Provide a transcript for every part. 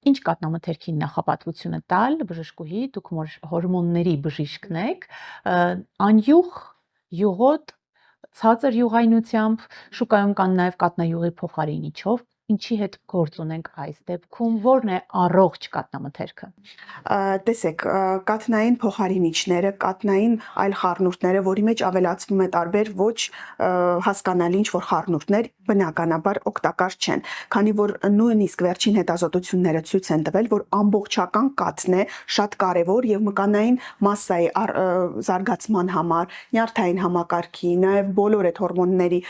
Ինչ կաթնամթերքին նախապատվությունը տալ, բժշկուհի, դուք հորմոնների բժիշկն եք, անյուղ, յուղոտ, ցածր յուղայնությամբ, շուկայում կան նաև կատնայուղի փոխարինիչով, ինչի հետ գործ ունենք այս դեպքում, որն է առողջ կաթնամթերքը։ Տեսեք, կաթնային փոխարինիչները, կաթնային այլ խառնուրդները, որի մեջ ավելացվում է տարբեր ոչ հասկանալի ինչ-որ խառնուրդներ, բնականաբար օգտակար չեն, քանի որ նույնիսկ վերջին հետազոտությունները ցույց են տվել, որ ամբողջական կաթն է շատ կարևոր եւ մկանային մասսայի զարգացման համար, նյարդային համակարգի, նաեւ բոլոր այդ հորմոնների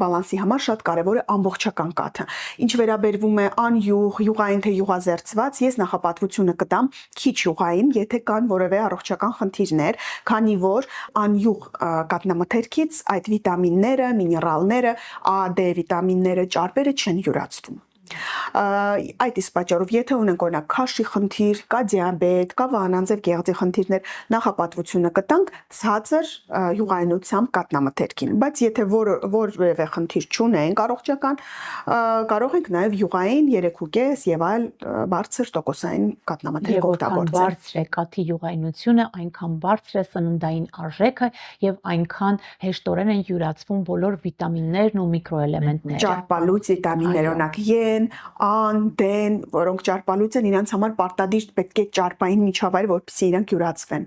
բալանսի համար շատ կարևոր է ամբողջական կաթը։ Ինչ վերաբերվում է անյուղ, յուղային թե յուղազերծված, ես նախապատվությունը կտամ քիչ յուղային, եթե կան որևէ առողջական խնդիրներ, քանի որ անյուղ կաթնամթերքից այդ վիտամինները, միներալները, A, D վիտամինները, ճարպերը չեն յուրացվում։ Այդ իսկ պատճառով, եթե ունենք օրինակ քաշի խնդիր, կա դիաբետ, կա վահանանձև գեղձի խնդիրներ, նախապատվությունը կտանք ցածր յուղայնությամբ կաթնամթերքին, բայց եթե որևէ խնդիր չունենք առողջական, կարող ենք նաև յուղային 3.5 եւ այլ բարձր տոկոսային կաթնամթերք օգտագործել։ Բարձր է կաթի յուղայնությունը, այնքան բարձր է սննդային արժեքը եւ այնքան հեշտորեն են յուրացվում բոլոր վիտամիններն ու միկրոէլեմենտները։ Ճարպալույծ վիտամիններ, օրինակ են, ան, դեն, որոնք ճարպալույծ են, իրանց համար պարտադիր պետք է ճարպային միջավայր, որպեսզի իրանք յուրացվեն։